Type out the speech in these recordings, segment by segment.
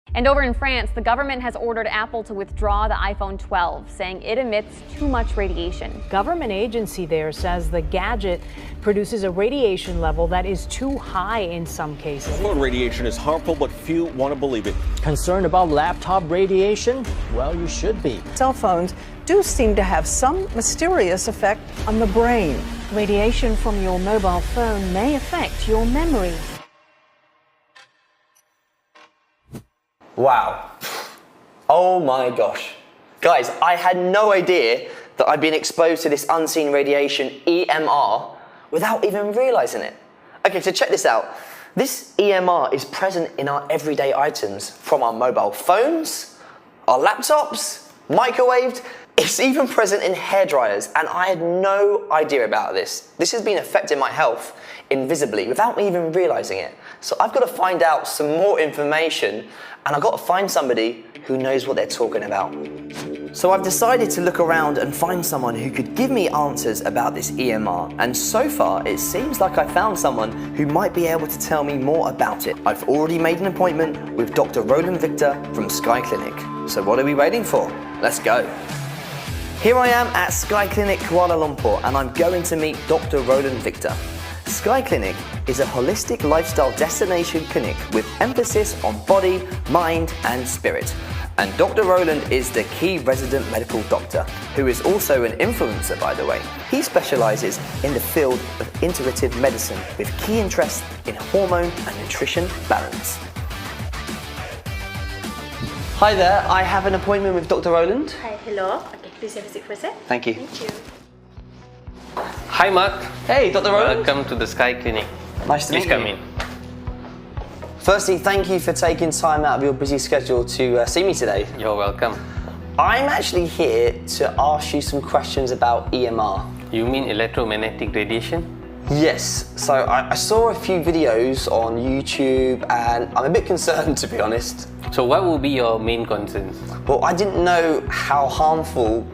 And over in France, the government has ordered Apple to withdraw the iPhone 12, saying it emits too much radiation. Government agency there says the gadget produces a radiation level that is too high in some cases. Phone radiation is harmful, but few want to believe it. Concerned about laptop radiation? Well, you should be. Cell phones do seem to have some mysterious effect on the brain. Radiation from your mobile phone may affect your memory. Wow. Oh my gosh. Guys, I had no idea that I'd been exposed to this unseen radiation, EMR, without even realizing it. Okay, so check this out. This EMR is present in our everyday items, from our mobile phones, our laptops, microwaved. It's even present in hairdryers, and I had no idea about this. This has been affecting my health invisibly without me even realizing it. So I've got to find out some more information, and I've got to find somebody who knows what they're talking about. So I've decided to look around and find someone who could give me answers about this EMR, and so far it seems like I found someone who might be able to tell me more about it. I've already made an appointment with Dr. Roland Victor from Sky Clinic. So what are we waiting for? Let's go. Here I am at Sky Clinic Kuala Lumpur, and I'm going to meet Dr. Roland Victor. Sky Clinic is a holistic lifestyle destination clinic with emphasis on body, mind and spirit. And Dr. Roland is the key resident medical doctor, who is also an influencer, by the way. He specialises in the field of integrative medicine with key interest in hormone and nutrition balance. Hi there, I have an appointment with Dr. Roland. Hi, hello. Okay, please have a seat for a sec. Thank you. Thank you. Hi Mark. Hey, Dr. Roland. Welcome to the Sky Clinic. Nice to meet you. Please come in. Firstly, thank you for taking time out of your busy schedule to see me today. You're welcome. I'm actually here to ask you some questions about EMR. You mean electromagnetic radiation? Yes, so I saw a few videos on YouTube and I'm a bit concerned, to be honest. So what will be your main concerns? Well, I didn't know how harmful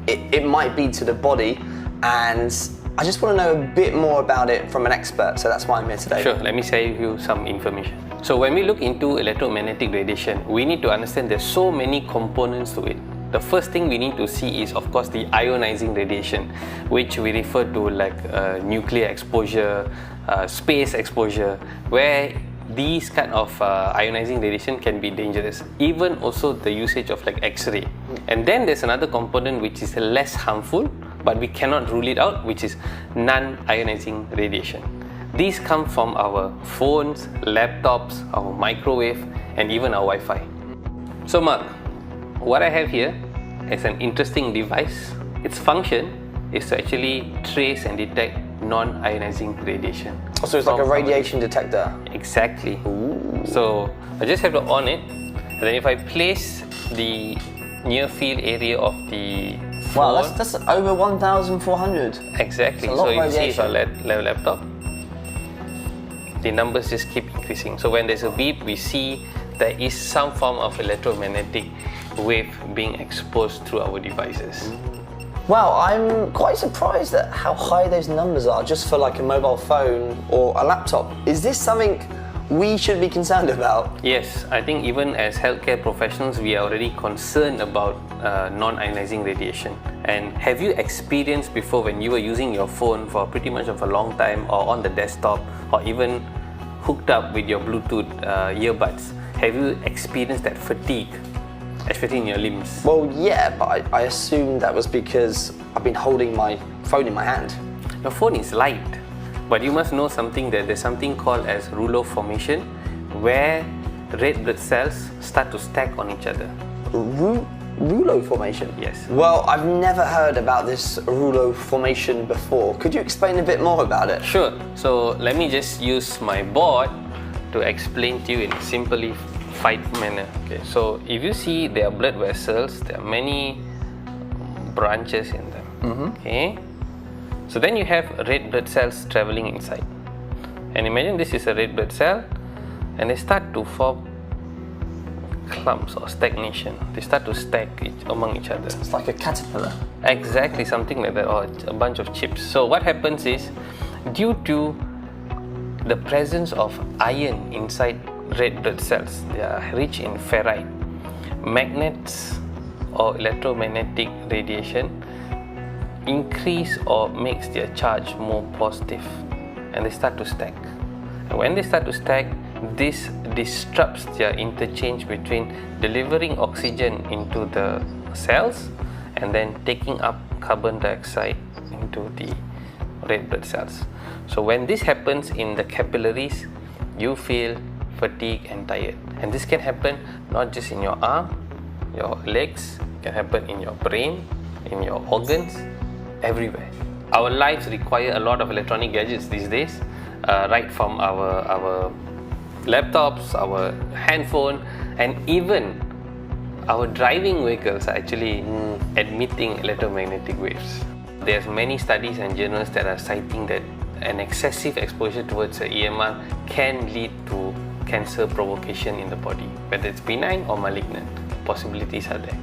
it might be to the body, and I just want to know a bit more about it from an expert, so that's why I'm here today. Sure, let me share with you some information. So when we look into electromagnetic radiation, we need to understand there's so many components to it. The first thing we need to see is, of course, the ionizing radiation, which we refer to like nuclear exposure, space exposure, where these kind of ionizing radiation can be dangerous. Even also the usage of like X-ray. And then there's another component which is less harmful, but we cannot rule it out, which is non-ionizing radiation. These come from our phones, laptops, our microwave, and even our Wi-Fi. So Mark, what I have here is an interesting device. Its function is to actually trace and detect non-ionizing radiation. Oh, so it's like a radiation detector? Exactly. Ooh. So I just have to on it, and then if I place the near field area of the phone, wow, that's over 1,400. Exactly. That's a lot So of you see if radiation. our laptop, the numbers just keep increasing. So when there's a beep, we see there is some form of electromagnetic wave being exposed through our devices. Wow, I'm quite surprised at how high those numbers are just for like a mobile phone or a laptop. Is this something we should be concerned about? Yes, I think even as healthcare professionals, we are already concerned about non-ionizing radiation. And have you experienced before, when you were using your phone for pretty much of a long time, or on the desktop, or even hooked up with your Bluetooth earbuds, have you experienced that fatigue, especially in your limbs? Well, yeah, but I assume that was because I've been holding my phone in my hand. Your phone is light, but you must know something, that there's something called as rouleau formation, where red blood cells start to stack on each other. Rouleau formation? Yes. Well, I've never heard about this rouleau formation before. Could you explain a bit more about it? Sure. So let me just use my board to explain to you in a simplified manner. Okay. So if you see there are blood vessels, there are many branches in them. Okay. So then you have red blood cells traveling inside. And imagine this is a red blood cell, and they start to form clumps or stagnation. They start to stack among each other. It's like a caterpillar. Exactly, something like that, or a bunch of chips. So what happens is, due to the presence of iron inside red blood cells. They are rich in ferrite. Magnets or electromagnetic radiation increase or makes their charge more positive, and they start to stack. And when they start to stack, this disrupts their interchange between delivering oxygen into the cells and then taking up carbon dioxide into the red blood cells. So when this happens in the capillaries, you feel fatigue and tired. And this can happen not just in your arm, your legs, it can happen in your brain, in your organs, everywhere. Our lives require a lot of electronic gadgets these days, right from our laptops, our handphone, and even our driving vehicles are actually emitting electromagnetic waves. There's many studies and journals that are citing that an excessive exposure towards the EMR can lead to cancer provocation in the body, whether it's benign or malignant. Possibilities are there.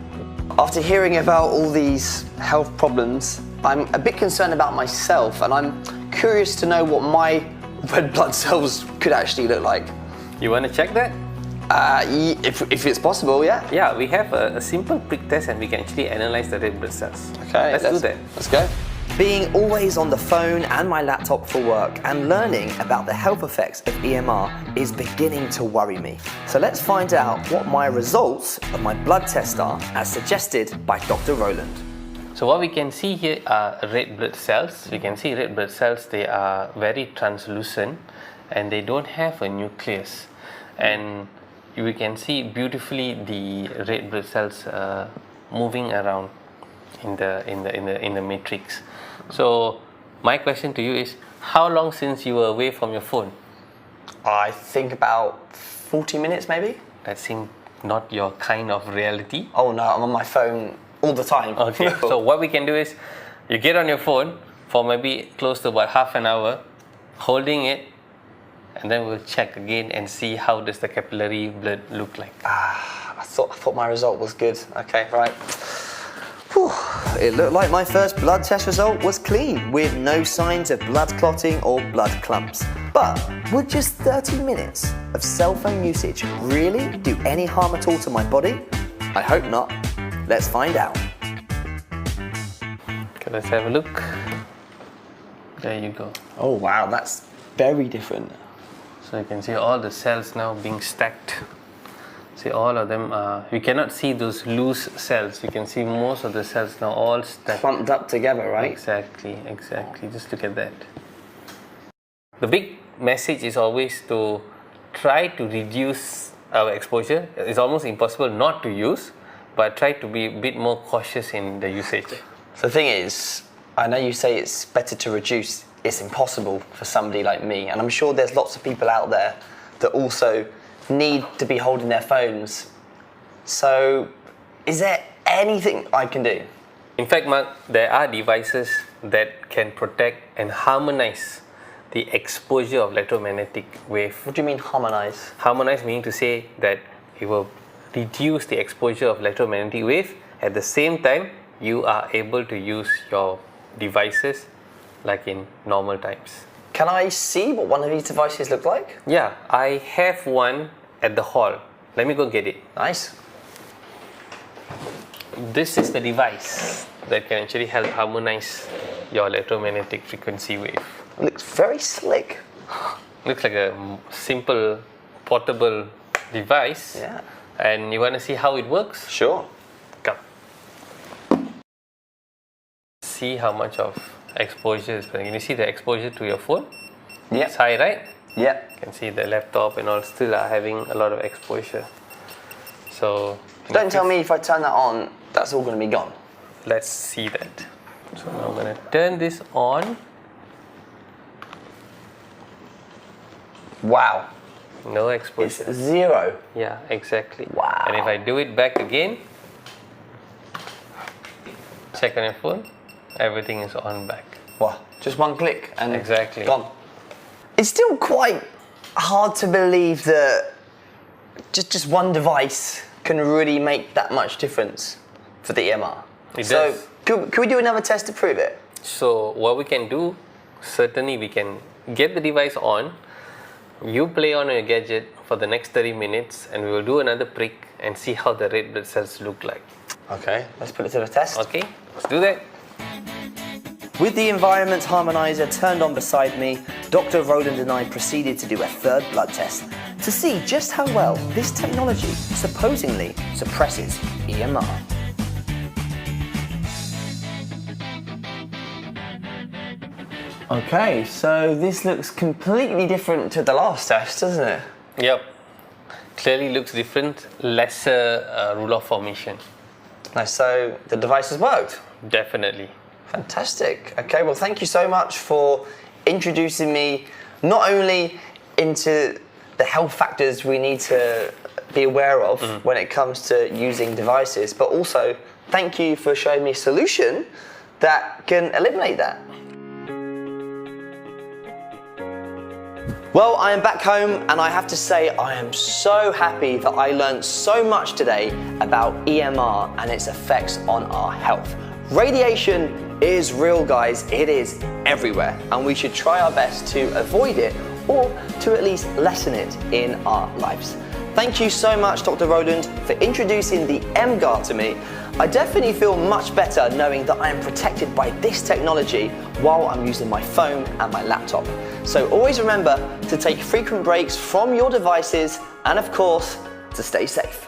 After hearing about all these health problems, I'm a bit concerned about myself, and I'm curious to know what my red blood cells could actually look like. You want to check that? If it's possible, yeah. Yeah, we have a simple prick test and we can actually analyze the red blood cells. Okay, let's do that. Let's go. Being always on the phone and my laptop for work and learning about the health effects of EMR is beginning to worry me. So let's find out what my results of my blood test are, as suggested by Dr. Roland. So what we can see here are red blood cells. We can see red blood cells, they are very translucent and they don't have a nucleus. And we can see beautifully the red blood cells moving around in the matrix. So my question to you is, how long since you were away from your phone? I think about 40 minutes maybe. That seems not your kind of reality. Oh no, I'm on my phone all the time. Okay, so what we can do is, you get on your phone for maybe close to about half an hour, holding it, and then we'll check again and see how does the capillary blood look like. I thought my result was good. Okay, right. Whew. It looked like my first blood test result was clean, with no signs of blood clotting or blood clumps. But would just 30 minutes of cell phone usage really do any harm at all to my body? I hope not. Let's find out. Okay, let's have a look. There you go. Oh wow, that's very different. So you can see all the cells now being stacked. See, all of them are, you cannot see those loose cells. You can see most of the cells now all stacked. Clumped up together, right? Exactly. Just look at that. The big message is always to try to reduce our exposure. It's almost impossible not to use, but try to be a bit more cautious in the usage. So the thing is, I know you say it's better to reduce. It's impossible for somebody like me, and I'm sure there's lots of people out there that also need to be holding their phones. So is there anything I can do? In fact, Mark, there are devices that can protect and harmonize the exposure of electromagnetic wave. What do you mean harmonize? Harmonize meaning to say that it will reduce the exposure of electromagnetic wave. At the same time, you are able to use your devices like in normal times. Can I see what one of these devices look like? Yeah, I have one at the hall. Let me go get it. Nice. This is the device that can actually help harmonize your electromagnetic frequency wave. It looks very slick. Looks like a simple portable device. Yeah. And you want to see how it works? Sure. Come. See how much of exposure is present. Can you see the exposure to your phone? Yeah. It's high, right? Yeah. You can see the laptop and all still are having a lot of exposure. So Don't tell me if I turn that on, that's all going to be gone. let's see that. So now I'm going to turn this on. Wow. No exposure. It's zero. Yeah, exactly. Wow. And if I do it back again, check on your phone, everything is on back. Wow. Just one click and Exactly. gone. It's still quite hard to believe that just one device can really make that much difference for the EMR. It so does. could we do another test to prove it? So what we can do, certainly we can get the device on, You play on your gadget for the next 30 minutes and we will do another prick and see how the red blood cells look like. Okay, let's put it to the test. Okay, let's do that. With the environment harmonizer turned on beside me, Dr. Roland and I proceeded to do a third blood test to see just how well this technology supposedly suppresses EMR. Okay, so this looks completely different to the last test, doesn't it? Yep, clearly looks different, lesser rule of formation. Nice, so the device has worked? Definitely. Fantastic. Okay, well, thank you so much for introducing me not only into the health factors we need to be aware of when it comes to using devices, but also thank you for showing me a solution that can eliminate that. Well, I am back home and I have to say I am so happy that I learned so much today about EMR and its effects on our health. Radiation is real, guys. It is everywhere and we should try our best to avoid it or to at least lessen it in our lives. Thank you so much, Dr. Roland, for introducing the EMGUARDE to me. I definitely feel much better knowing that I am protected by this technology while I'm using my phone and my laptop. So always remember to take frequent breaks from your devices and of course, to stay safe.